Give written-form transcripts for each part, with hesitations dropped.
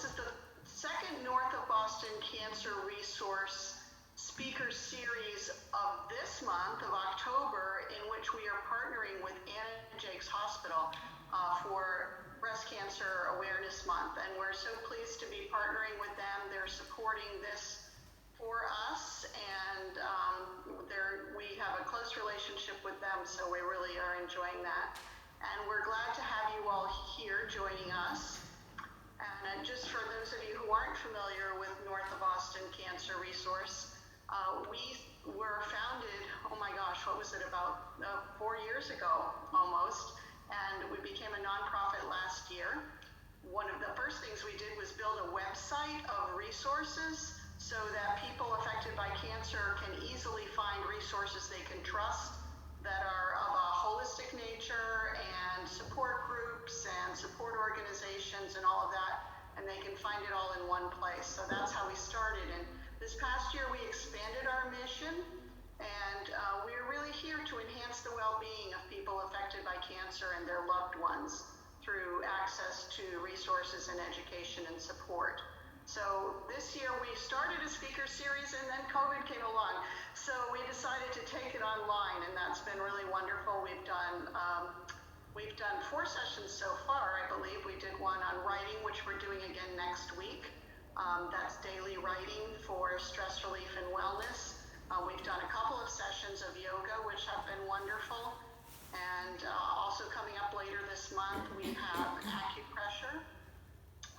this is the second North of Boston Cancer Resource Speaker Series of this month of October, in which we are partnering with Anna Jake's Hospital for Breast Cancer Awareness Month. And we're so pleased to be partnering with them. They're supporting this for us, and we have a close relationship with them, so we really are enjoying that. And we're glad to have you all here joining us. And just for those of you who aren't familiar with North of Boston Cancer Resource, we were founded, oh my gosh, what was it, about 4 years ago almost, and we became a nonprofit last year. One of the first things we did was build a website of resources so that people affected by cancer can easily find resources they can trust that are of a holistic nature, and support groups and support organizations and all of that, and they can find it all in one place. So that's how we started. And this past year we expanded our mission, and we're really here to enhance the well-being of people affected by cancer and their loved ones through access to resources and education and support. So this year we started a speaker series, and then COVID came along. So we decided to take it online, and that's been really wonderful. We've done 4 sessions so far, I believe. We did one on writing, which we're doing again next week. That's daily writing for stress relief and wellness. We've done a couple of sessions of yoga, which have been wonderful. And also coming up later this month, we have acupressure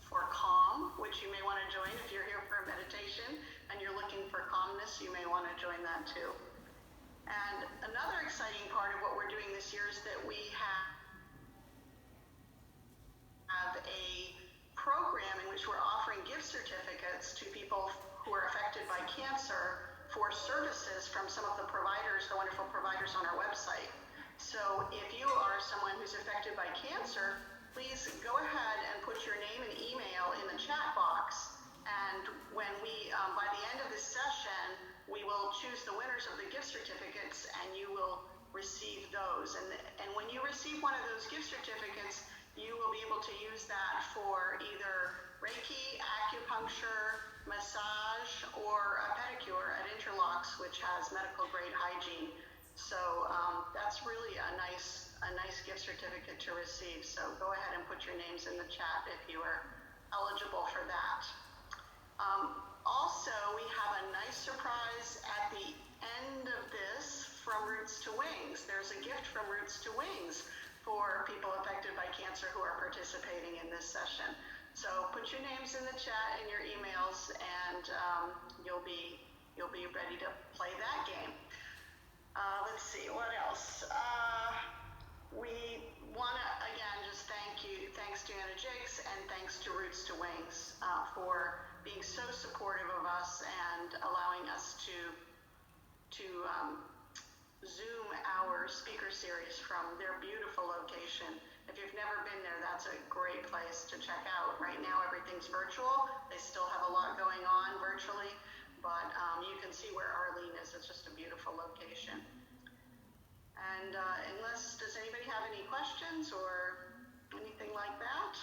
for calm, which you may want to join if you're here for a meditation and you're looking for calmness. You may want to join that too. And another exciting part of what we're doing this year is that we have a program in which we're offering gift certificates to people who are affected by cancer for services from some of the providers, the wonderful providers on our website. So if you are someone who's affected by cancer, please go ahead and put your name and email in the chat box. And when we, by the end of this session, we will choose the winners of the gift certificates, and you will receive those. And when you receive one of those gift certificates, you will be able to use that for either Reiki, acupuncture, massage, or a pedicure at Interlocks, which has medical grade hygiene. So that's really a nice gift certificate to receive. So go ahead and put your names in the chat if you are eligible for that. Also, we have a nice surprise at the end of this from Roots to Wings. There's a gift from Roots to Wings for people affected by cancer who are participating in this session. So put your names in the chat and your emails, and you'll be ready to play that game. Let's see, what else? We want to, again, just thanks to Anna Jakes, and thanks to Roots to Wings for being so supportive of us and allowing us to Zoom our speaker series from their beautiful location. If you've never been there, that's a great place to check out. Right now, everything's virtual. They still have a lot going on virtually, but you can see where Arleen is. It's just a beautiful location. And does anybody have any questions or anything like that?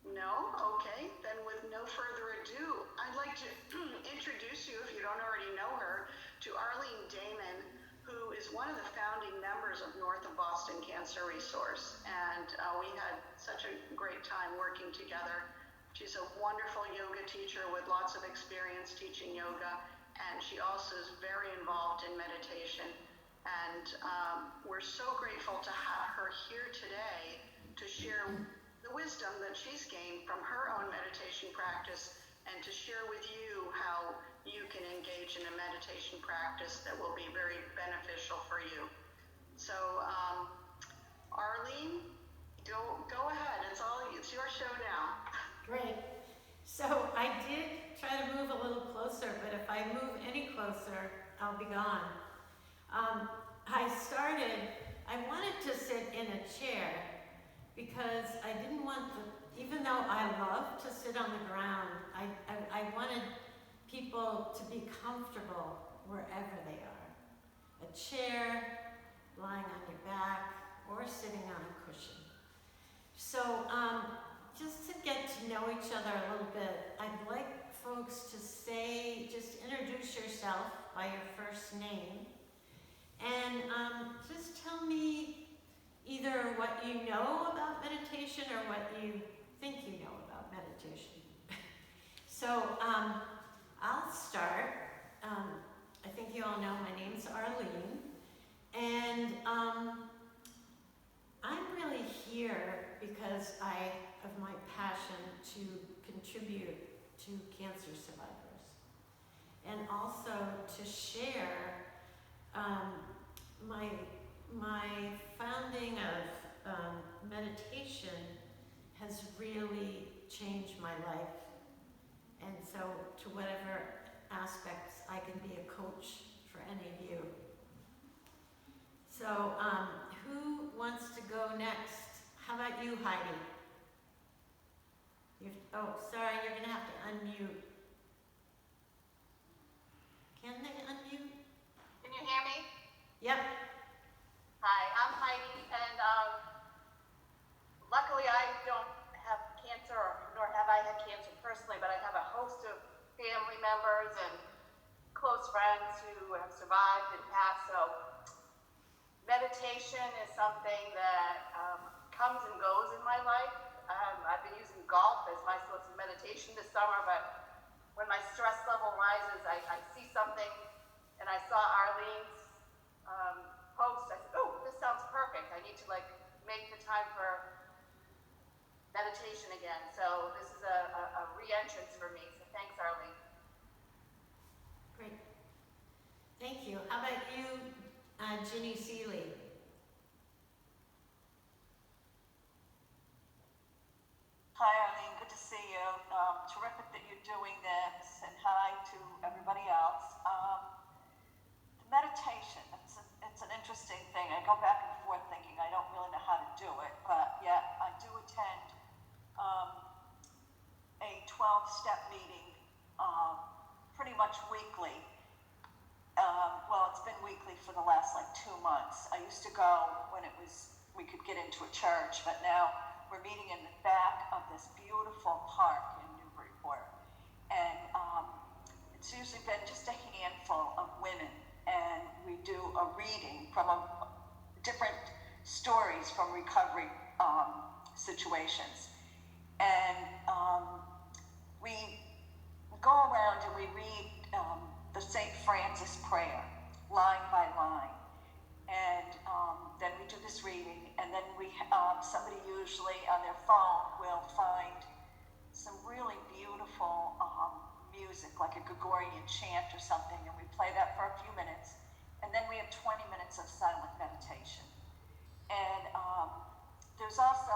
No? Okay. Then with no further ado, I'd like to introduce you, if you don't already know her, to Arleen Damon, who is one of the founding members of North of Boston Cancer Resource. And we had such a great time working together. She's a wonderful yoga teacher with lots of experience teaching yoga, and she also is very involved in meditation. And we're so grateful to have her here today to share the wisdom that she's gained from her own meditation practice, and to share with you how you can engage in a meditation practice that will be very beneficial for you. So, Arleen, go ahead. It's your show now. Great. So I did try to move a little closer, but if I move any closer, I'll be gone. I wanted to sit in a chair because I didn't want to, even though I love to sit on the ground, I wanted people to be comfortable wherever they are. A chair, lying on your back, or sitting on a cushion. So just to get to know know each other a little bit, I'd like folks to say, just introduce yourself by your first name, and just tell me either what you know about meditation or what you think you know about meditation. So I'll start. I think you all know my name's Arleen, and I'm really here because of my passion to contribute to cancer survivors, and also to share my founding of meditation has really changed my life, and so to whatever aspects I can be a coach for any of you. So who wants to go next? How about you, Heidi? Oh, sorry, you're gonna have to unmute. Can they unmute? Can you hear me? Yep. Hi, I'm Heidi, and luckily I don't have cancer, nor have I had cancer personally, but I have a host of family members and close friends who have survived and passed. So meditation is something that comes and goes in my life. I've been using golf as my source of meditation this summer, but when my stress level rises, I see something, and I saw Arleen's post. I said, oh, this sounds perfect. I need to make the time for meditation again. So this is a re-entrance for me. So thanks, Arleen. Great. Thank you. How about you, Ginny Seeley? Hi, Arleen. Good to see you. Terrific that you're doing this, and hi to everybody else. The meditation, it's an interesting thing. I go back and forth thinking I don't really know how to do it, but yet I do attend a 12-step meeting pretty much weekly. Well, it's been weekly for the last 2 months. I used to go when we could get into a church, but now we're meeting in the back of this beautiful park in Newburyport, and it's usually been just a handful of women, and we do a reading from different stories from recovery situations, and we go around and we read the St. Francis prayer line by line. And then we do this reading, and then somebody usually on their phone will find some really beautiful music, like a Gregorian chant or something, and we play that for a few minutes, and then we have 20 minutes of silent meditation. And there's also,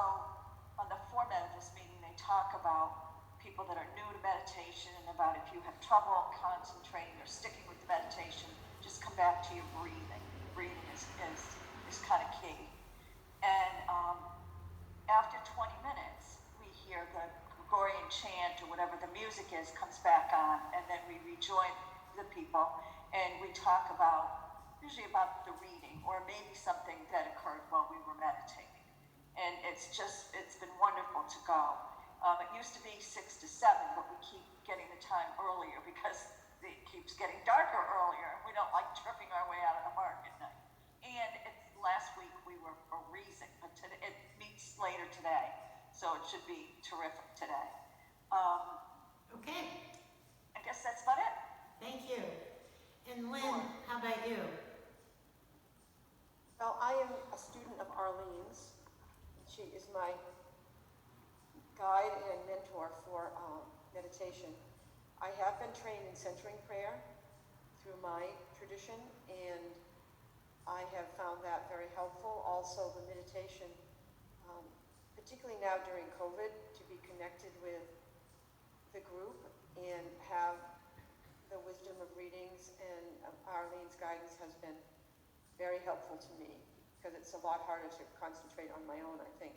on the format of this meeting, they talk about people that are new to meditation, and about if you have trouble concentrating or sticking with the meditation, just come back to your breathing. Breathing is kind of key. And after 20 minutes, we hear the Gregorian chant or whatever the music is comes back on, and then we rejoin the people, and we talk usually about the reading, or maybe something that occurred while we were meditating. And it's been wonderful to go. It used to be 6 to 7, but we keep getting the time earlier because it keeps getting darker earlier. We don't like tripping our way out of the park at night. And last week we were freezing, but it meets later today, so it should be terrific today. Okay. I guess that's about it. Thank you. And Lynn, how about you? Well, I am a student of Arleen's. She is my guide and mentor for meditation. I have been trained in centering prayer through my tradition, and I have found that very helpful. Also, the meditation, particularly now during COVID, to be connected with the group and have the wisdom of readings and Arleen's guidance has been very helpful to me, because it's a lot harder to concentrate on my own, I think,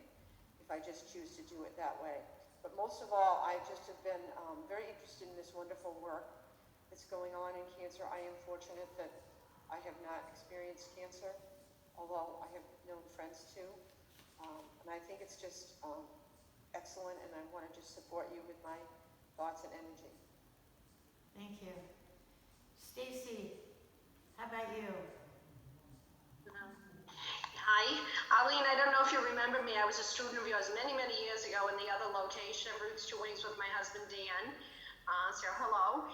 if I just choose to do it that way. But most of all, I just have been very interested in this wonderful work that's going on in cancer. I am fortunate that I have not experienced cancer, although I have known friends too. And I think it's just excellent, and I want to just support you with my thoughts and energy. Thank you. Stacy, how about you? Hi, Arleen, I don't know if you remember me. I was a student of yours many, many years ago in the other location of Roots to Wings with my husband, Dan. So hello.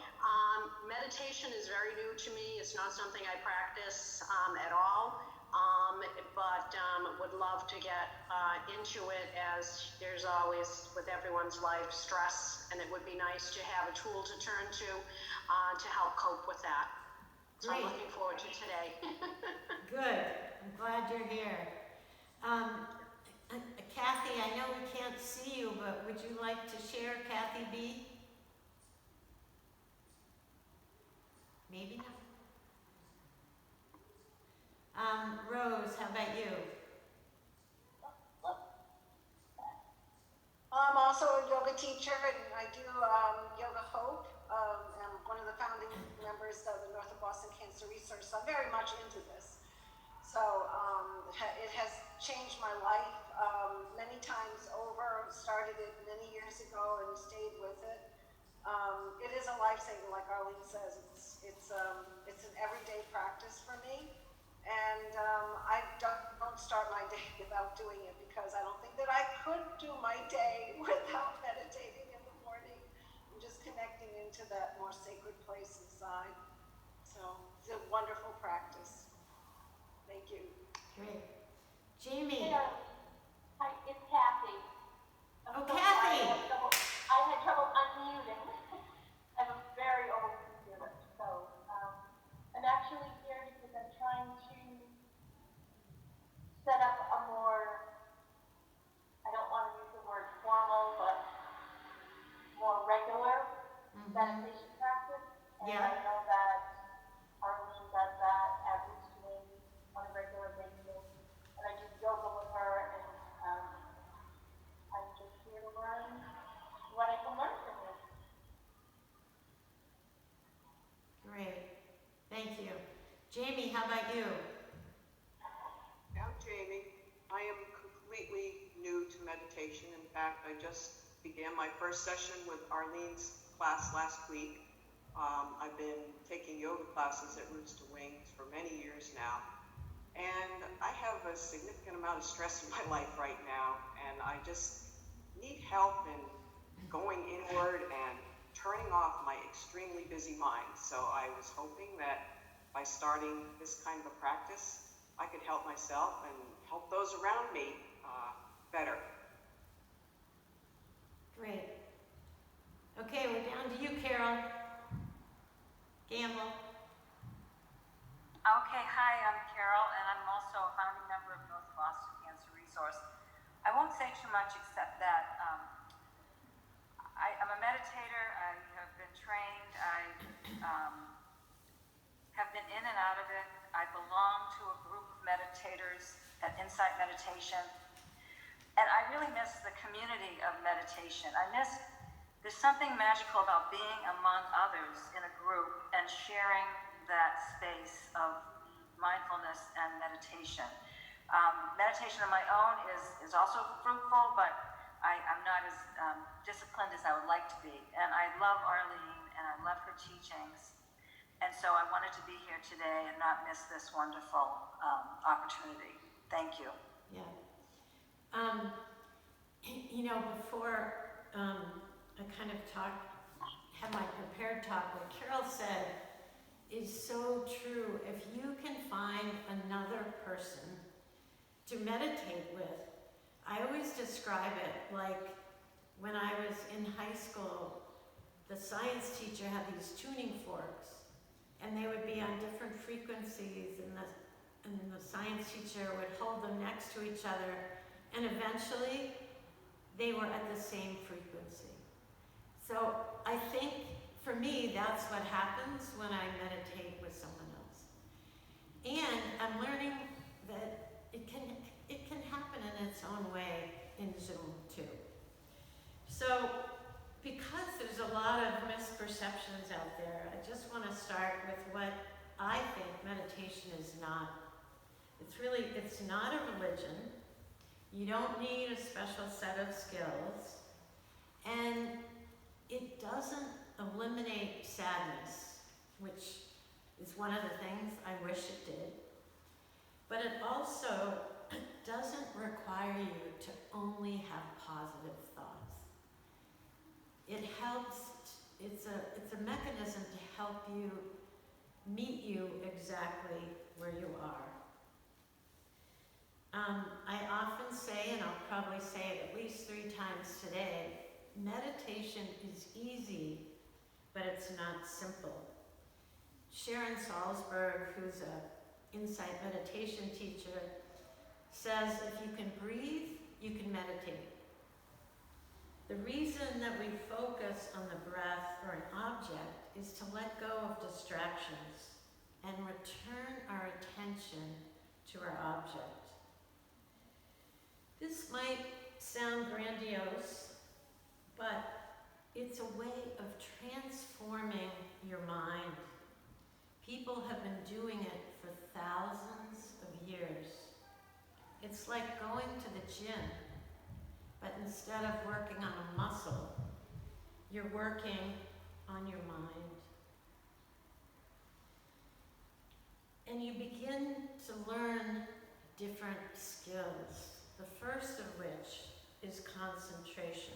Meditation is very new to me. It's not something I practice at all, but would love to get into it, as there's always, with everyone's life, stress, and it would be nice to have a tool to turn to help cope with that. So I'm Great. looking forward to today. Good. I'm glad you're here. Kathy, I know we can't see you, but would you like to share, Kathy B? Maybe not. Rose, how about you? I'm also a yoga teacher, and I do Yoga Hope. I'm one of the founding members of the North of Boston Cancer Research, so I'm very much into this. So it has changed my life many times over. Started it many years ago and stayed with it. It is a lifesaver, like Arleen says. It's an everyday practice for me, and I don't start my day without doing it, because I don't think that I could do my day without meditating in the morning and just connecting into that more sacred place inside. So it's a wonderful practice. Thank you. Great. Jamie. Hey, hi, it's Kathy. Oh, Kathy. I had trouble unmuting. I'm a very old computer, so I'm actually here because I'm trying to set up a more, I don't want to use the word formal, but more regular meditation practice. And Yeah. I know that Arleen does that at Roots to Wings on a regular basis. And I do yoga with her, and I'm just here to learn what I can learn from you. Great. Thank you. Jamie, how about you? I'm Jamie. I am completely new to meditation. In fact, I just began my first session with Arleen's class last week. I've been taking yoga classes at Roots to Wings for many years now. And I have a significant amount of stress in my life right now, and I just need help in going inward and turning off my extremely busy mind. So I was hoping that by starting this kind of a practice, I could help myself and help those around me better. Great. Okay, we're down to you, Carol. Gamble. Okay, hi, I'm Carol, and I'm also a founding member of North Boston Cancer Resource. I won't say too much except that I'm a meditator. I have been trained. I have been in and out of it. I belong to a group of meditators at Insight Meditation, and I really miss the community of meditation. There's something magical about being among others in a group and sharing that space of mindfulness and meditation. Meditation on my own is also fruitful, but I'm not as disciplined as I would like to be. And I love Arleen, and I love her teachings. And so I wanted to be here today and not miss this wonderful opportunity. Thank you. Yeah. Before I kind of had my prepared talk, what Carol said is so true. If you can find another person to meditate with, I always describe it like when I was in high school, the science teacher had these tuning forks, and they would be on different frequencies, and the science teacher would hold them next to each other, and eventually they were at the same frequency. So I think for me, that's what happens when I meditate with someone else. And I'm learning that it can happen in its own way in Zoom too. So because there's a lot of misperceptions out there, I just want to start with what I think meditation is not. It's not a religion. You don't need a special set of skills, and it doesn't eliminate sadness, which is one of the things I wish it did. But it also doesn't require you to only have positive thoughts. It helps, it's a mechanism to help you meet you exactly where you are. I often say, and I'll probably say it at least 3 times today, meditation is easy, but it's not simple. Sharon Salzberg, who's an insight meditation teacher, says if you can breathe, you can meditate. The reason that we focus on the breath or an object is to let go of distractions and return our attention to our object. This might sound grandiose, but it's a way of transforming your mind. People have been doing it for thousands of years. It's like going to the gym, but instead of working on a muscle, you're working on your mind. And you begin to learn different skills, the first of which is concentration.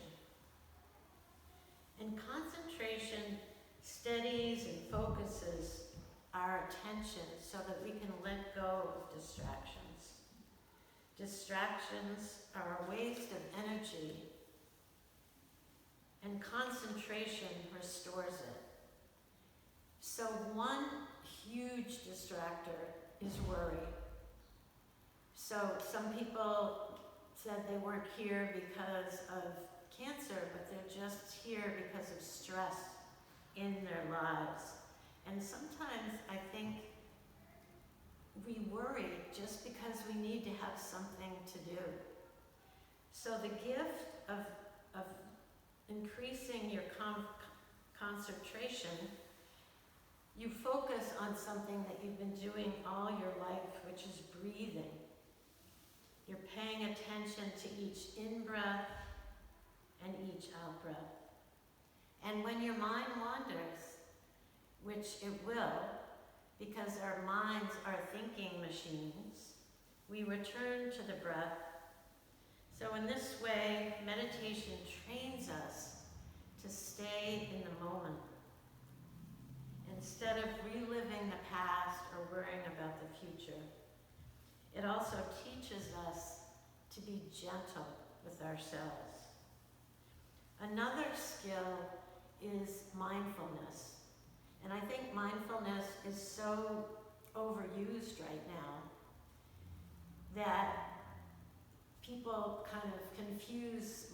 And concentration steadies and focuses our attention so that we can let go of distractions. Distractions are a waste of energy, and concentration restores it. So one huge distractor is worry. So some people said they weren't here because of cancer, but they're just here because of stress in their lives. And sometimes I think we worry just because we need to have something to do. So the gift of increasing your concentration, you focus on something that you've been doing all your life, which is breathing. You're paying attention to each in-breath and each out-breath. And when your mind wanders, which it will, because our minds are thinking machines, we return to the breath. So in this way, meditation trains us to stay in the moment. Instead of reliving the past or worrying about the future. It also teaches us to be gentle with ourselves. Another skill is mindfulness. And I think mindfulness is so overused right now that people kind of confuse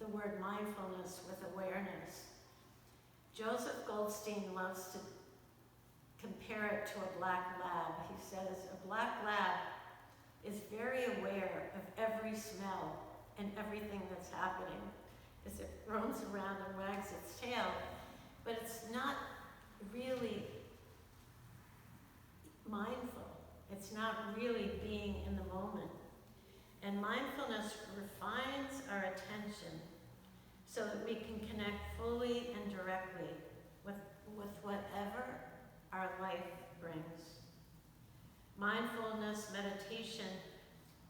the word mindfulness with awareness. Joseph Goldstein loves to compare it to a black lab. He says a black lab is very aware of every smell and everything that's happening as it roams around and wags its tail, but it's not really mindful. It's not really being in the moment. And mindfulness refines our attention so that we can connect fully and directly with whatever our life brings. Mindfulness meditation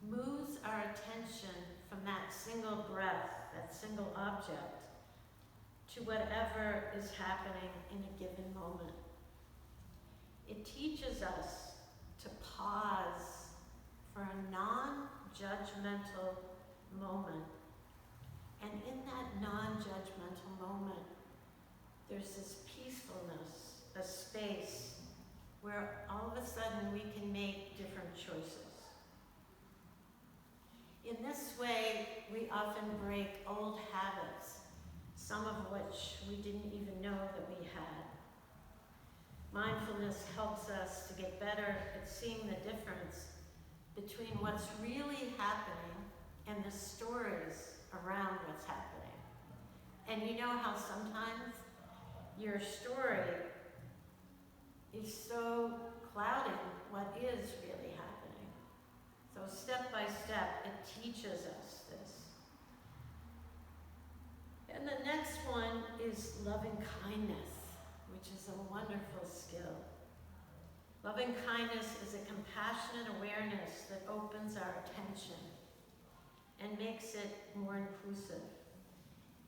moves our attention from that single breath, that single object, to whatever is happening in a given moment. It teaches us to pause for a non-judgmental moment. And in that non-judgmental moment, there's this peacefulness, a space where all of a sudden we can make different choices. In this way, we often break old habits, some of which we didn't even know that we had. Mindfulness helps us to get better at seeing the difference between what's really happening and the stories around what's happening. And you know how sometimes your story is so clouding what is really happening. So step by step, it teaches us this. And the next one is loving kindness, which is a wonderful skill. Loving kindness is a compassionate awareness that opens our attention and makes it more inclusive.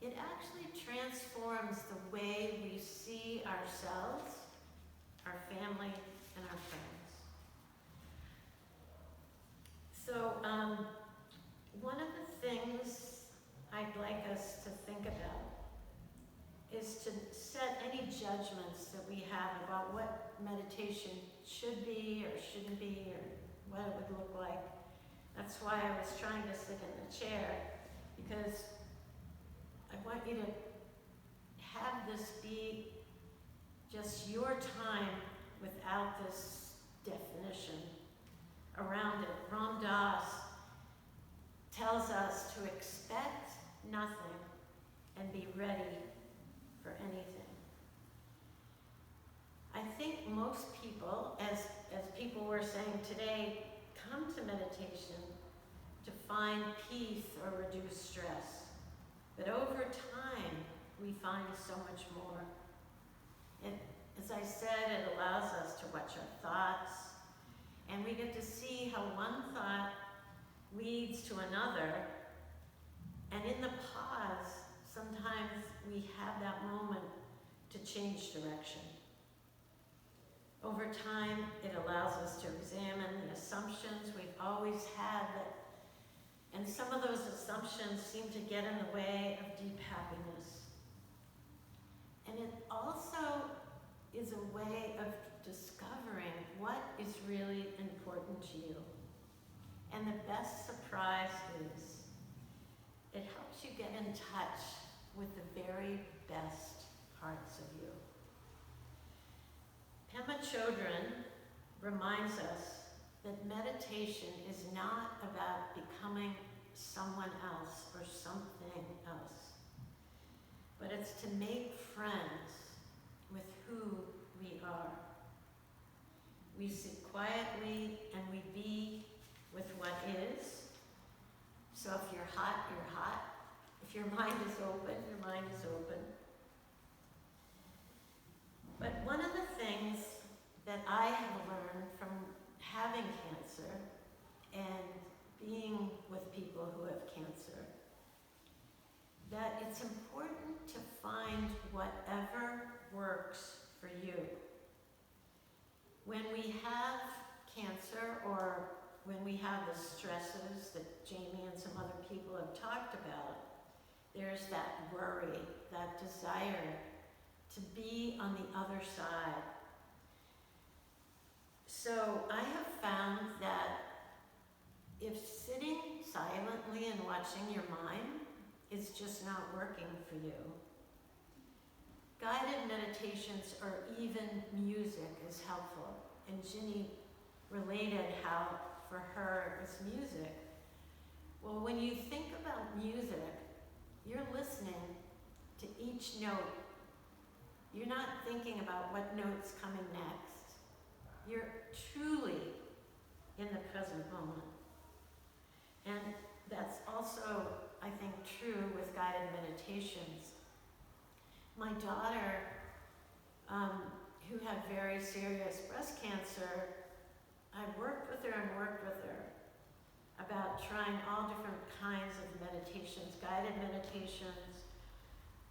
It actually transforms the way we see ourselves, our family, and our friends. So, one of the things I'd like us to think about is to set any judgments that we have about what meditation should be or shouldn't be or what it would look like. That's why I was trying to sit in the chair, because I want you to have this be just your time without this definition around it. Ram Dass tells us to expect nothing and be ready for anything. I think most people, as people were saying today, come to meditation to find peace or reduce stress. But over time, we find so much more. As I said, it allows us to watch our thoughts, and we get to see how one thought leads to another. And in the pause, sometimes we have that moment to change direction. Over time, it allows us to examine the assumptions we've always had, and some of those assumptions seem to get in the way of deep happiness. And it also is a way of discovering what is really important to you. And the best surprise is it helps you get in touch with the very best parts of you. Pema Chodron reminds us that meditation is not about becoming someone else or something else, but it's to make friends with who we are. We sit quietly and we be with what is. So if you're hot, you're hot. If your mind is open, your mind is open. But one of the things that I have learned from having cancer and being with people who have cancer, that it's important to find whatever works for you. When we have cancer, or when we have the stresses that Jamie and some other people have talked about, there's that worry, that desire to be on the other side. So I have found that if sitting silently and watching your mind is just not working for you, guided meditations or even music is helpful. And Ginny related how for her it was music. Well, when you think about music, you're listening to each note. You're not thinking about what note's coming next. You're truly in the present moment. And that's also, I think, true with guided meditations. My daughter, who had very serious breast cancer, I worked with her about trying all different kinds of meditations, guided meditations,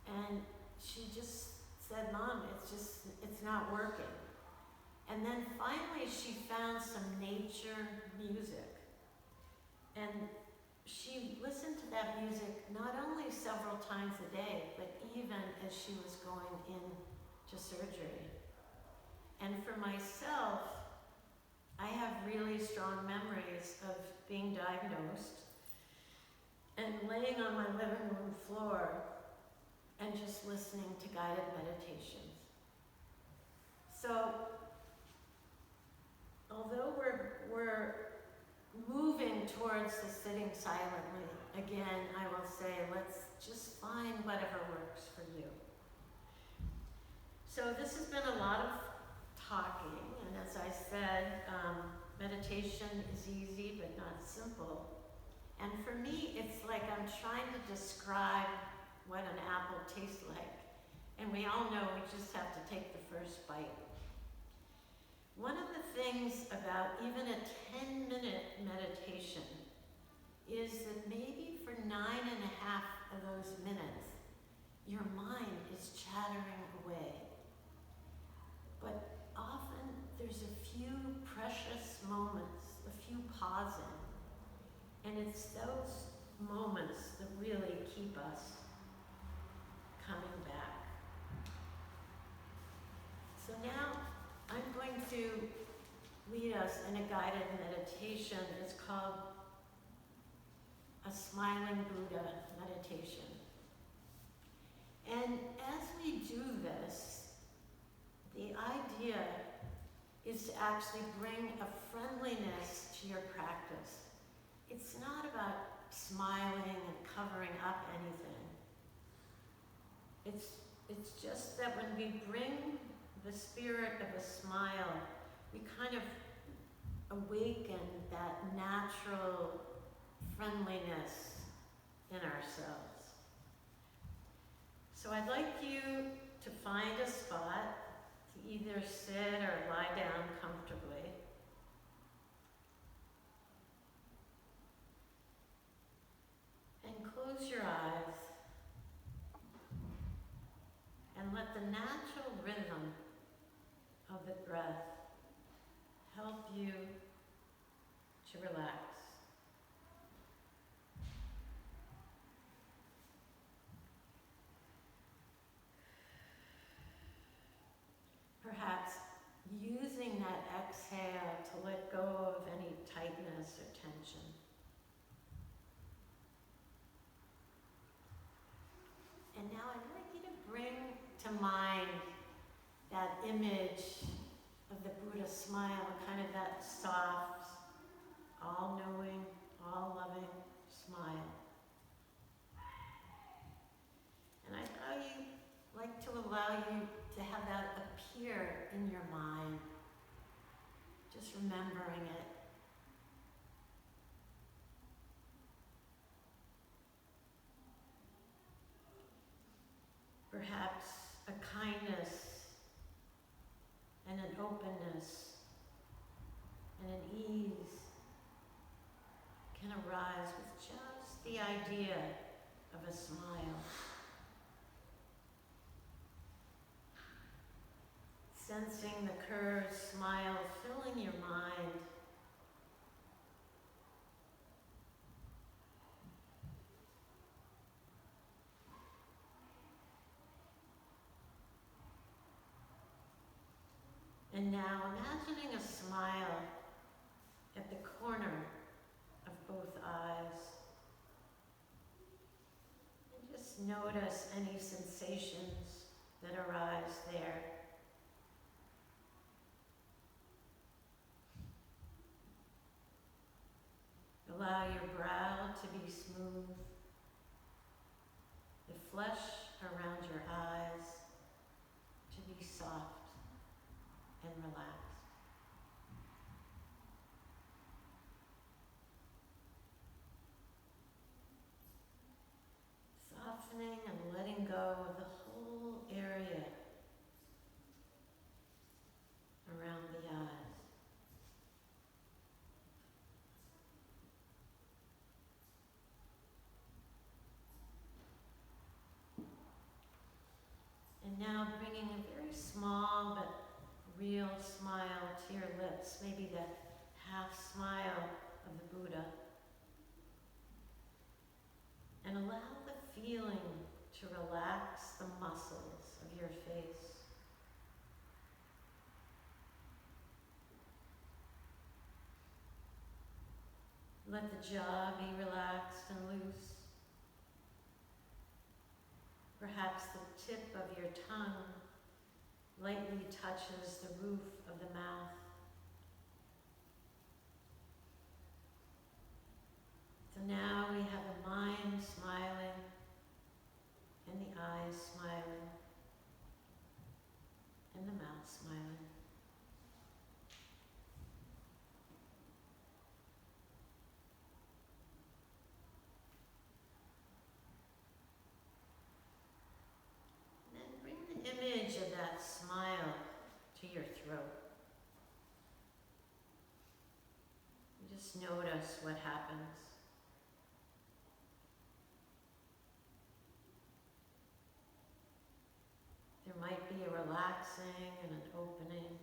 and she just said, "Mom, it's not working." And then finally she found some nature music, and she listened to that music not only several times a day, but even as she was going into surgery. And for myself, I have really strong memories of being diagnosed and laying on my living room floor and just listening to guided meditations. So, although we're moving towards the sitting silently, again, I will say, let's just find whatever works for you. So this has been a lot of talking, and as I said, meditation is easy but not simple. And for me, it's like I'm trying to describe what an apple tastes like. And we all know we just have to take the first bite. One of the things about even a 10-minute meditation is that maybe for 9.5 of those minutes, your mind is chattering away. But often there's a few precious moments, a few pausing. And it's those moments that really keep us coming back. So now I'm going to lead us in a guided meditation. It's called a Smiling Buddha meditation. And as we do this, the idea is to actually bring a friendliness to your practice. It's not about smiling and covering up anything. It's just that when we bring the spirit of a smile, we kind of awaken that natural friendliness in ourselves. So I'd like you to find a spot to either sit or lie down comfortably. And close your eyes and let the natural rhythm of the breath help you to relax. Perhaps using that exhale to let go of any tightness or tension. And now I'd like you to bring to mind that image of the Buddha smile, kind of that soft, all-knowing, all-loving smile. And I'd like to allow you to have that appear in your mind, just remembering it. Perhaps a kindness and an openness and an ease can arise with just the idea of a smile. Sensing the curved smile filling your mind. And now imagining a smile at the corner of both eyes. And just notice any sensations that arise there. Allow your brow to be smooth, the flesh around your eyes to be soft and relaxed. Softening and letting go of the whole area around the eyes. And now bringing a very small but real smile to your lips, maybe the half smile of the Buddha. And allow the feeling to relax the muscles of your face. Let the jaw be relaxed and loose. Perhaps the tip of your tongue lightly touches the roof of the mouth. So now we have the mind smiling and the eyes smiling and the mouth smiling. Just notice what happens. There might be a relaxing and an opening.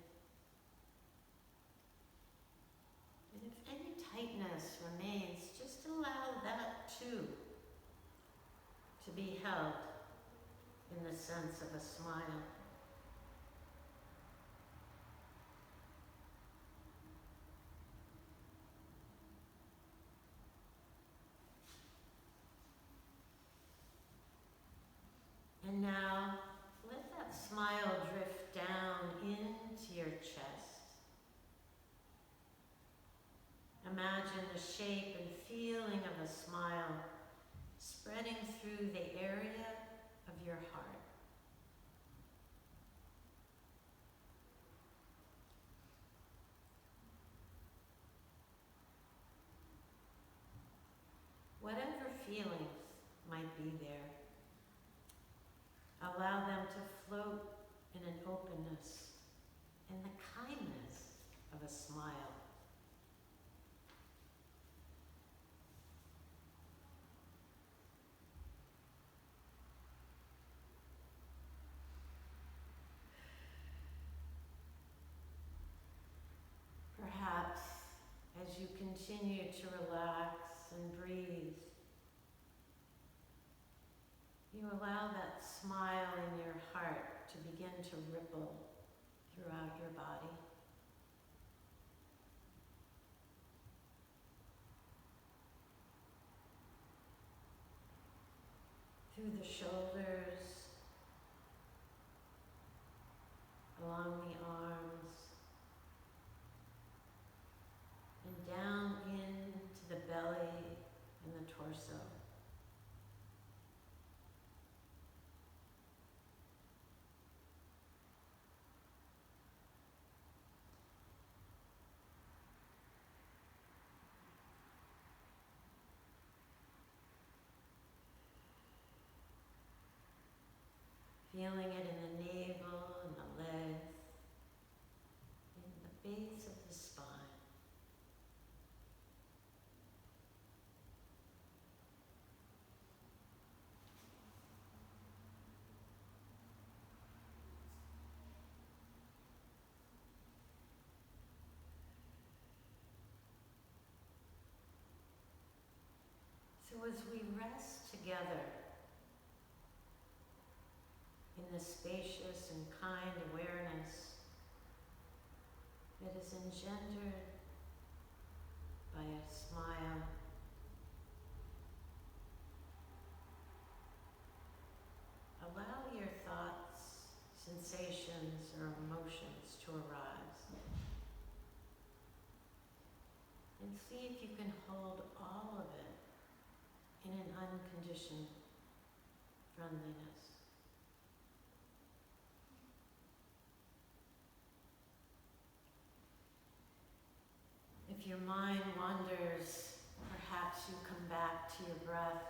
And if any tightness remains, just allow that too to be held in the sense of a smile. And now, let that smile drift down into your chest. Imagine the shape and feeling of a smile spreading through the area of your heart. Whatever feelings might be there, allow them to float in an openness and the kindness of a smile. Perhaps as you continue to relax and breathe, you allow that smile in your heart to begin to ripple throughout your body. Through the shoulders, along the arms, and down into the belly and the torso. Feeling it in the navel and the legs, in the base of the spine. So as we rest together in the spacious and kind awareness that is engendered by a smile, allow your thoughts, sensations, or emotions to arise. And see if you can hold all of it in an unconditioned friendliness. If your mind wanders, perhaps you come back to your breath,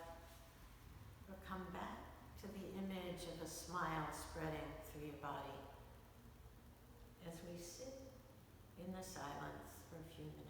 or come back to the image of a smile spreading through your body as we sit in the silence for a few minutes.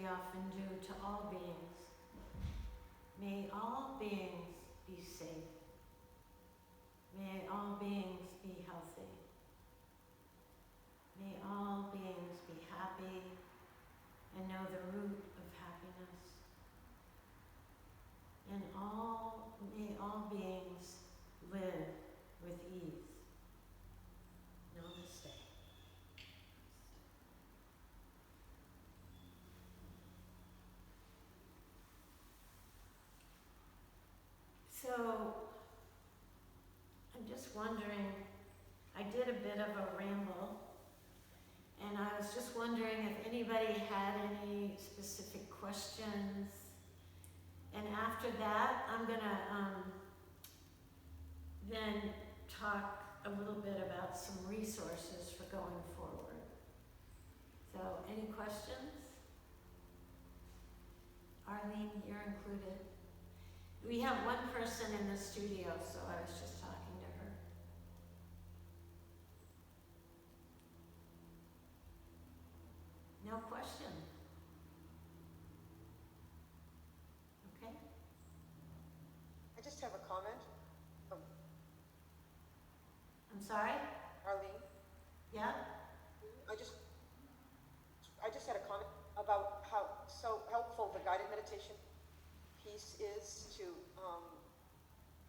often do to all beings. May all beings be safe. May all beings be healthy. May all beings be happy and know the root of happiness. And may all beings live with ease. Namaste. So, I'm just wondering, I did a bit of a ramble, and I was just wondering if anybody had any specific questions. And after that, I'm gonna then talk a little bit about some resources for going forward. So, any questions? Arleen, you're included. We have one person in the studio, so I was just talking to her. No question. Okay. I just have a comment. Oh, I'm sorry? Arleen, Yeah? I just had a comment about how so helpful the guided meditation piece is to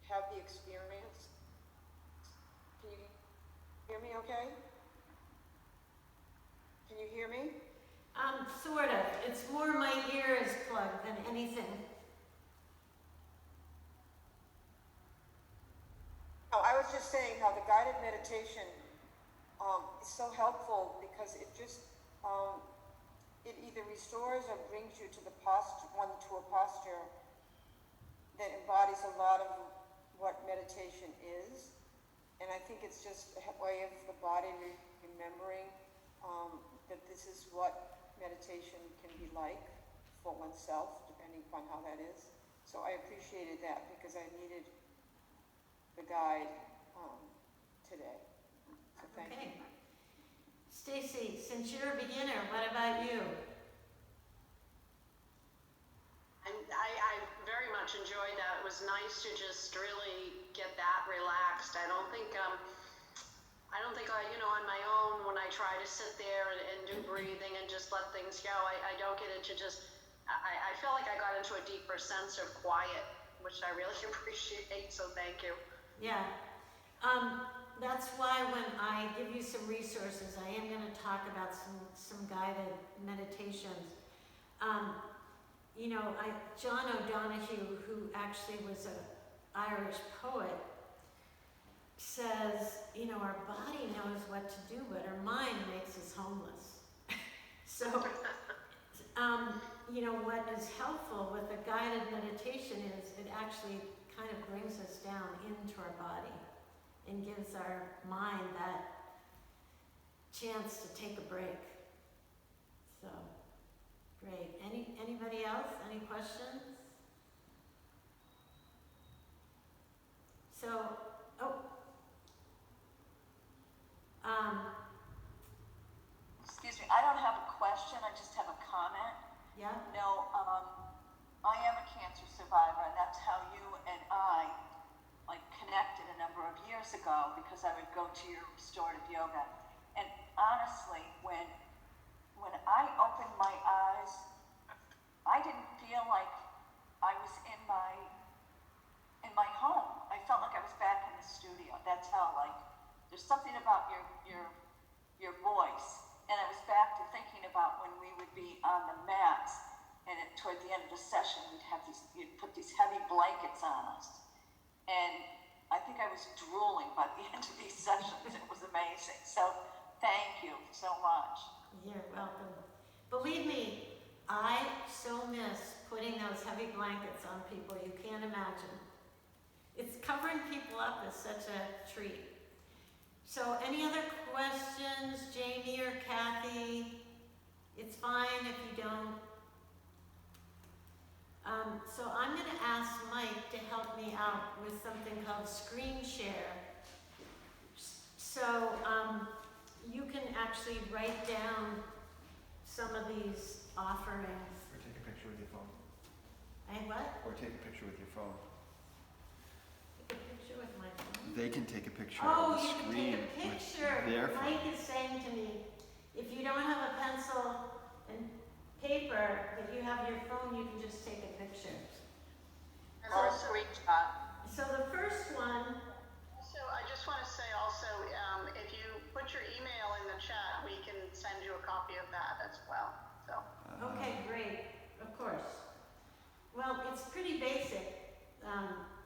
have the experience. Can you hear me okay? Can you hear me? Sort of. It's more my ear is plugged than anything. Oh, I was just saying how the guided meditation is so helpful because it just it either restores or brings you to the to a posture that embodies a lot of what meditation is, and I think it's just a way of the body remembering that this is what meditation can be like for oneself, depending upon how that is. So I appreciated that because I needed the guide today. So thank you. Stacy, since you're a beginner, what about you? I very much enjoyed that. It was nice to just really get that relaxed. I don't think on my own, when I try to sit there and do breathing and just let things go, I don't get into I feel like I got into a deeper sense of quiet, which I really appreciate, so thank you. Yeah. That's why when I give you some resources, I am going to talk about some guided meditations. John O'Donohue, who actually was an Irish poet, says, our body knows what to do, but our mind makes us homeless. So, what is helpful with a guided meditation is it actually kind of brings us down into our body and gives our mind that chance to take a break. So, great. Anybody else? Any questions? So, Excuse me, I don't have a question, I just have a comment. yeah? No, I am a cancer survivor, and that's how you and I connected a number of years ago, because I would go to your restorative yoga. And honestly, when I opened my eyes, I didn't feel like I was in my home. I felt like I was back in the studio. That's how there's something about your voice. And I was back to thinking about when we would be on the mats, and toward the end of the session, you'd put these heavy blankets on us. And I think I was drooling by the end of these sessions. It was amazing. So thank you so much. You're welcome. Believe me, I so miss putting those heavy blankets on people. You can't imagine. It's covering people up is such a treat. So any other questions, Jamie or Kathy? It's fine if you don't. So I'm going to ask Mike to help me out with something called screen share. So you can actually write down some of these offerings. I what? Or take a picture with your phone. Take a picture with my phone? They can take a picture Oh, of the you can screen take a picture. with their phone. Mike is saying to me, if you don't have a pencil and paper, but you have your phone, you can just take a picture. Or a screenshot. So the first one, So I just want to say also, if you put your email in the chat, we can send you a copy of that as well. So. okay, great, of course. Well, it's pretty basic,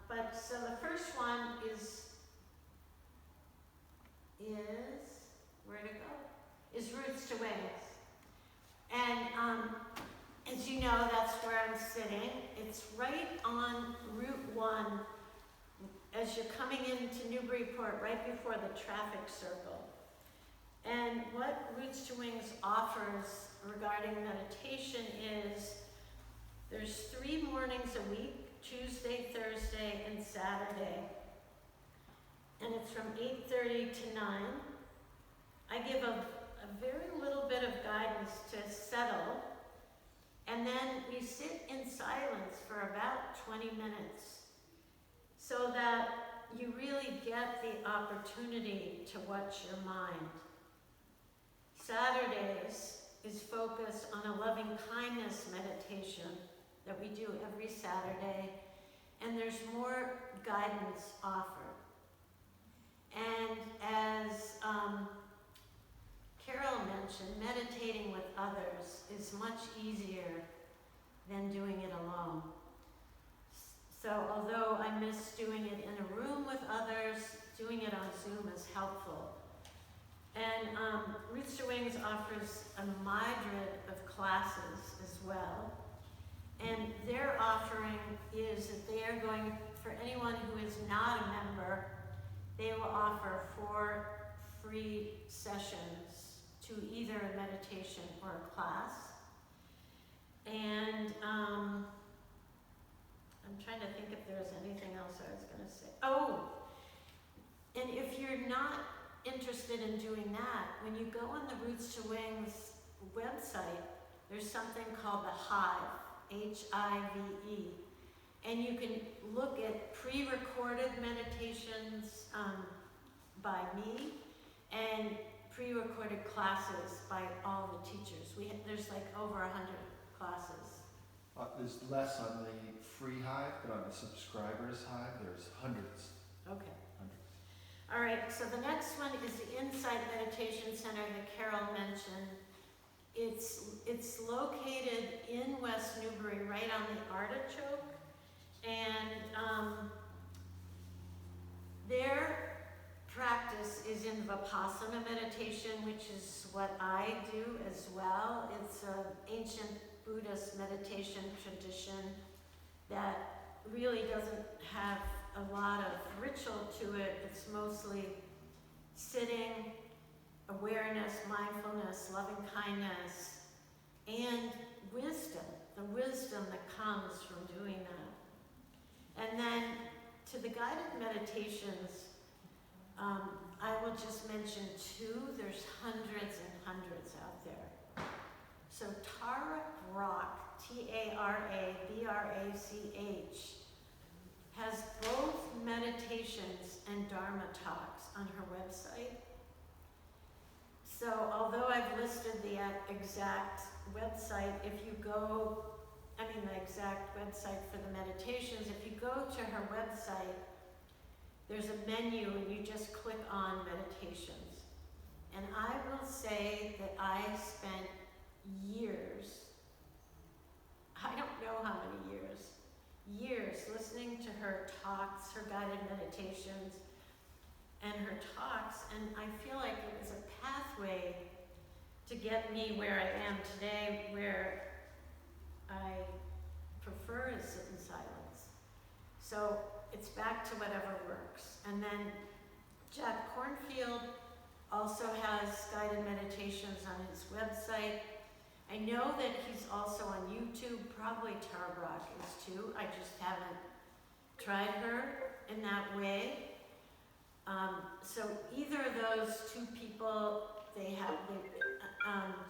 but so the first one is, where to go? Is Roots to Wings. And as you know, that's where I'm sitting. It's right on Route 1 as you're coming into Newburyport, right before the traffic circle. And what Roots to Wings offers regarding meditation is there's 3 mornings a week, Tuesday, Thursday, and Saturday. And it's from 8:30 to 9. I give a very little bit of guidance to settle, and then we sit in silence for about 20 minutes so that you really get the opportunity to watch your mind. Saturdays is focused on a loving kindness meditation that we do every Saturday, and there's more guidance offered. And as Carol mentioned, meditating with others is much easier than doing it alone. So although I miss doing it in a room with others, doing it on Zoom is helpful. And Roots to Wings offers a myriad of classes as well. And their offering is that they are going, for anyone who is not a member, they will offer 4 free sessions to either a meditation or a class. And I'm trying to think if there's anything else I was going to say. Oh, and if you're not interested in doing that, when you go on the Roots to Wings website, there's something called the Hive, Hive, and you can look at pre-recorded meditations by me and pre-recorded classes by all the teachers. There's like over 100 classes. There's less on the free Hive, but on the subscribers Hive, there's hundreds. Okay. Hundreds. All right, so the next one is the Insight Meditation Center that Carol mentioned. It's located in West Newbury, right on the Artichoke, and their practice is in Vipassana meditation, which is what I do as well. It's an ancient Buddhist meditation tradition that really doesn't have a lot of ritual to it. It's mostly sitting, awareness, mindfulness, loving kindness, and wisdom, the wisdom that comes from doing that. And then to the guided meditations, I will just mention 2. There's hundreds and hundreds out there. So Tara Brach, Tarabrach, has both meditations and Dharma talks on her website. So although I've listed the exact website, if you go, the exact website for the meditations, if you go to her website, there's a menu and you just click on meditations. And I will say that I spent years, I don't know how many years listening to her talks, her guided meditations, and her talks, and I feel like it was a pathway to get me where I am today, where I prefer to sit in silence. So it's back to whatever works. And then Jack Cornfield also has guided meditations on his website. I know that he's also on YouTube, probably Tara Brach is too. I just haven't tried her in that way. So either of those 2 people,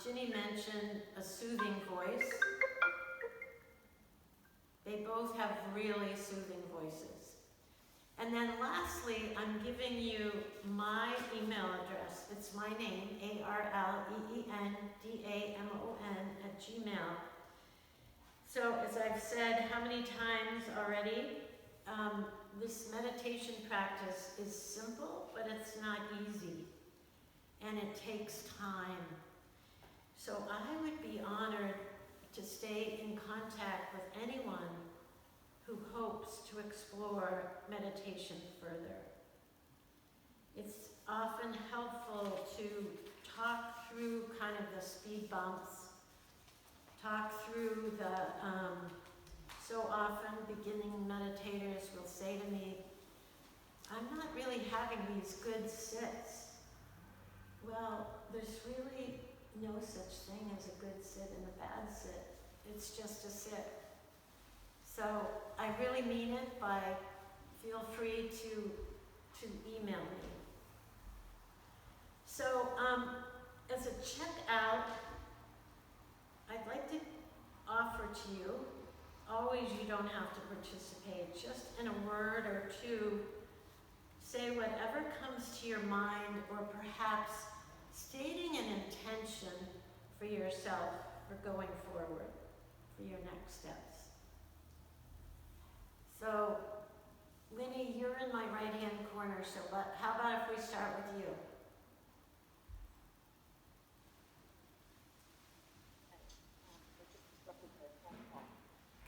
Ginny mentioned a soothing voice. They They both have really soothing voices. And then lastly, I'm giving you my email address. It's my name, ARLEENDAMON @gmail. So as I've said how many times already, this meditation practice is simple, but it's not easy. And it takes time. So I would be honored to stay in contact with anyone who hopes to explore meditation further. It's often helpful to talk through kind of the speed bumps, talk through the, so often beginning meditators will say to me, I'm not really having these good sits. Well, there's really no such thing as a good sit and a bad sit. It's just a sit. So I really mean it by feel free to email me. So as a checkout, I'd like to offer to you, always you don't have to participate, just in a word or two, say whatever comes to your mind, or perhaps stating an intention for yourself for going forward, for your next steps. So, Winnie, you're in my right-hand corner, so how about if we start with you?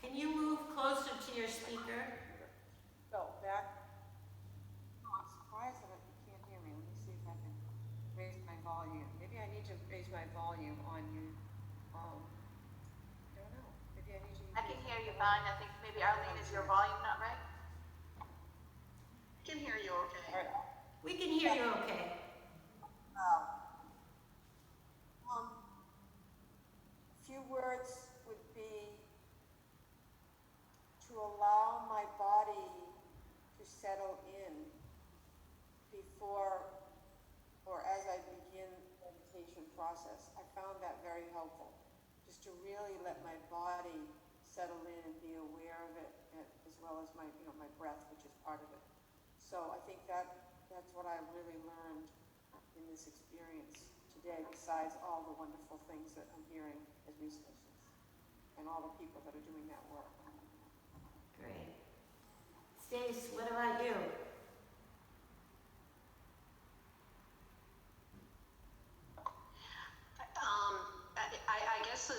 Can you move closer to your speaker? So back. Oh, I'm surprised that you can't hear me. Let me see if I can raise my volume. Maybe I need to raise my volume on you. I don't know. Maybe I need to. I can hear you fine. I think maybe Arleen, is your volume not right? I can hear you okay. All right. We can hear you okay. A few words would be to allow my body to settle in before or as I begin the meditation process. I found that very helpful. Just to really let my body settle in and be aware of it, as well as my, my breath, which is part of it. So I think that's what I really learned in this experience today, besides all the wonderful things that I'm hearing as resources and all the people that are doing that work. Great. Stace, what about you? I guess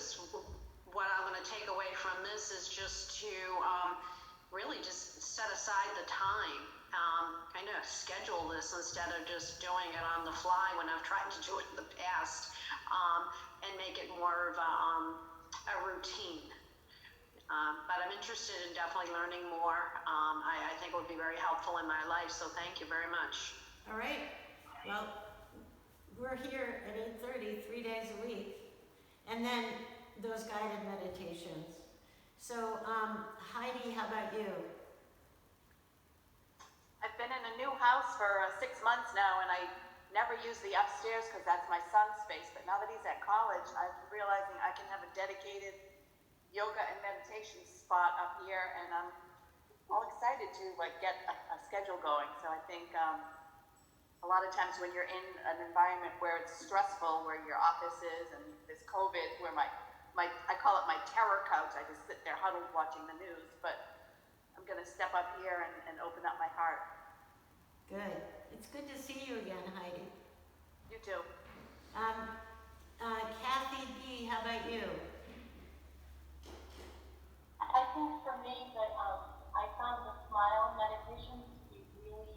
what I'm going to take away from this is just to really just set aside the time. Kind of schedule this instead of just doing it on the fly when I've tried to do it in the past, and make it more of a routine. But I'm interested in definitely learning more. I think it would be very helpful in my life, so thank you very much. All right. Well, we're here at 8:30, 3 days a week, and then those guided meditations. So, Heidi, how about you? I've been in a new house for 6 months now, and I never use the upstairs because that's my son's space. But now that he's at college, I'm realizing I can have a dedicated yoga and meditation spot up here, and I'm all excited to get a schedule going. So I think a lot of times when you're in an environment where it's stressful, where your office is, and this COVID, where I call it my terror couch. I just sit there huddled watching the news, but I'm going to step up here and open up my heart. Good. It's good to see you again, Heidi. You too. Kathy B., how about you? I think for me that I found the smile meditation to be really,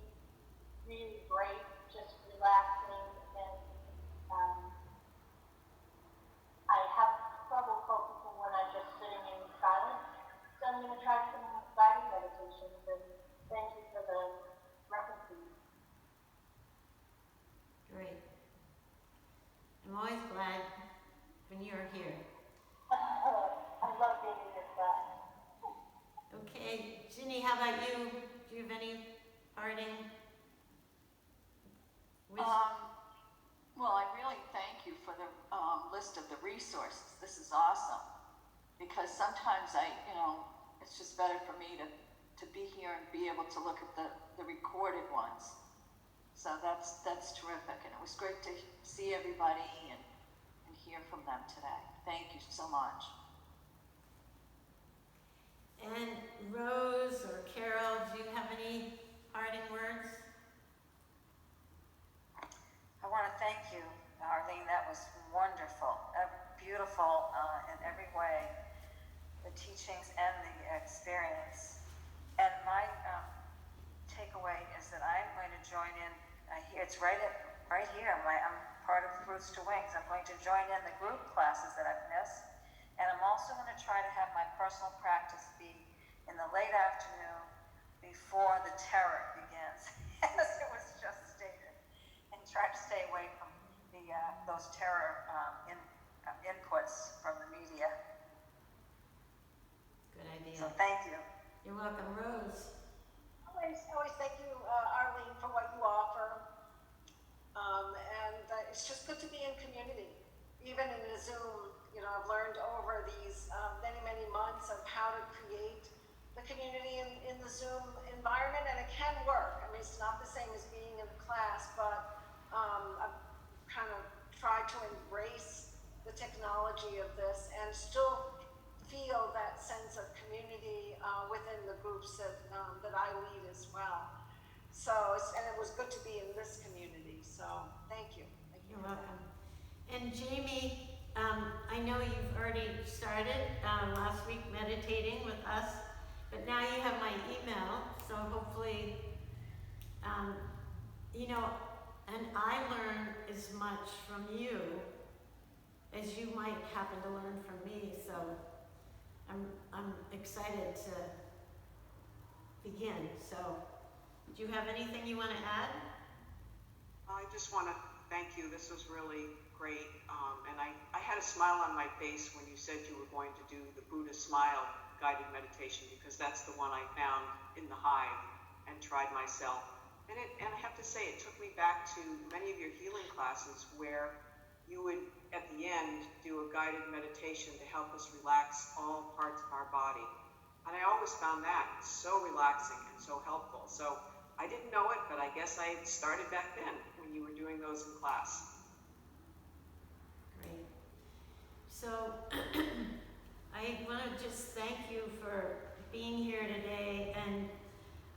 really great, just relaxing, and I have trouble focusing when I'm just sitting in silence. So I'm going to try some guided meditations, and thank you for the references. Great. I'm always glad when you're here. I love being in your class. Okay, Ginny, how about you? Do you have any parting wisdom? Well, I really thank you for the list of the resources. This is awesome, because sometimes it's just better for me to be here and be able to look at the recorded ones. So that's terrific, and it was great to see everybody and hear from them today. Thank you so much. And Rose or Carol, do you have any parting words? I want to thank you, Arleen. That was wonderful, beautiful in every way, the teachings and the experience. And my takeaway is that I'm going to join in. It's right here. I'm part of Roots to Wings. I'm going to join in the group classes that I've missed, and I'm also going to try to have my personal practice be in the late afternoon before the terror begins, as it was just stated, and try to stay away from those terror inputs from the media. Good idea. So thank you. You're welcome, Rose. Always thank you, Arleen, for what you offer. And it's just good to be in community. Even in a Zoom, I've learned over these many months of how to create the community in the Zoom environment, and it can work. I mean, it's not the same as being in a class, but I've kind of tried to embrace the technology of this and still feel that sense of community within the groups that I lead as well. So, and it was good to be in this community. So, thank you. You're welcome. And Jamie, I know you've already started last week meditating with us, but now you have my email, so hopefully, and I learn as much from you as you might happen to learn from me, so I'm excited to begin. So, do you have anything you want to add? I just want to thank you. This was really great. And I had a smile on my face when you said you were going to do the Buddha Smile guided meditation, because that's the one I found in the Hive and tried myself. And I have to say, it took me back to many of your healing classes where you would, at the end, do a guided meditation to help us relax all parts of our body. And I always found that so relaxing and so helpful. So I didn't know it, but I guess I started back then when you were doing those in class. Great. So I want to just thank you for being here today and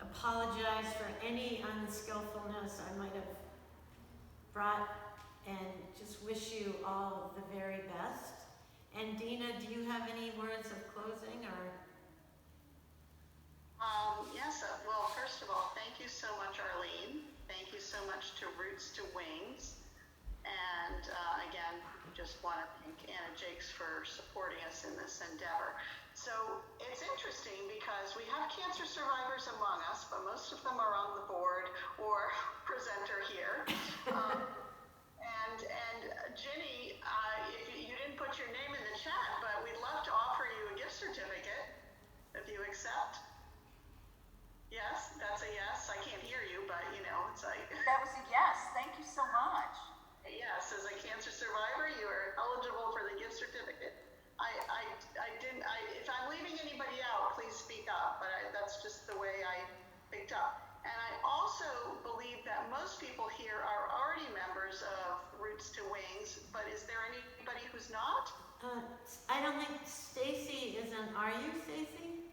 apologize for any unskillfulness I might have brought, and just wish you all the very best. And Dina, do you have any words of closing or? Yes, well, first of all, thank you so much, Arleen. Thank you so much to Roots to Wings. And again, just want to thank Anna Jakes for supporting us in this endeavor. So it's interesting because we have cancer survivors among us, but most of them are on the board or presenter here. And Ginny, you didn't put your name in the chat, but we'd love to offer you a gift certificate if you accept. Yes, that's a yes. I can't hear you, but it's like. That was a yes. Thank you so much. Yes, as a cancer survivor, you are eligible for the gift certificate. If I'm leaving anybody out, please speak up, but that's just the way I picked up. And I also believe that most people here are already members of Roots to Wings, but is there anybody who's not? I don't think Stacy isn't. Are you, Stacy?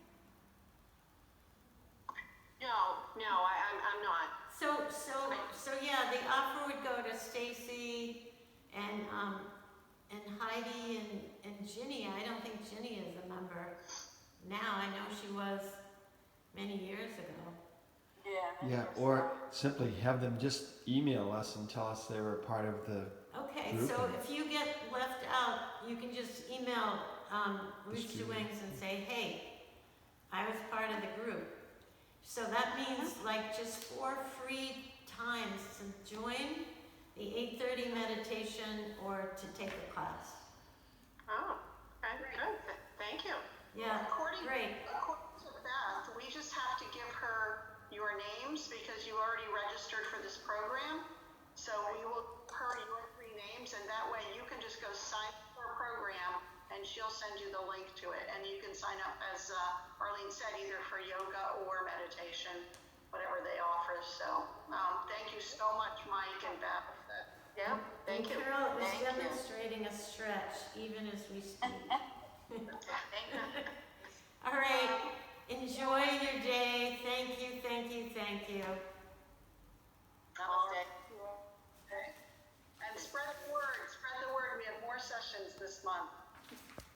No, I'm not. So yeah, the offer would go to Stacy and Heidi and Ginny. I don't think Ginny is a member now. I know she was many years ago. Yeah, or simply have them just email us and tell us they were part of the Okay, group. so if you get left out, you can just email Roots to Wings and say, hey, I was part of the group. So that means like just 4 free times to join the 8:30 meditation or to take a class. Oh, okay, good. Thank you. Yeah, great. According to Beth, we just have to give her your names because you already registered for this program. So we will give her your 3 names, and that way you can just go sign up for a program and she'll send you the link to it. And you can sign up, as Arleen said, either for yoga or meditation, whatever they offer. So thank you so much, Mike and Beth. Yep, thank you. Carol is Thank you. demonstrating a stretch even as we speak. Thank you.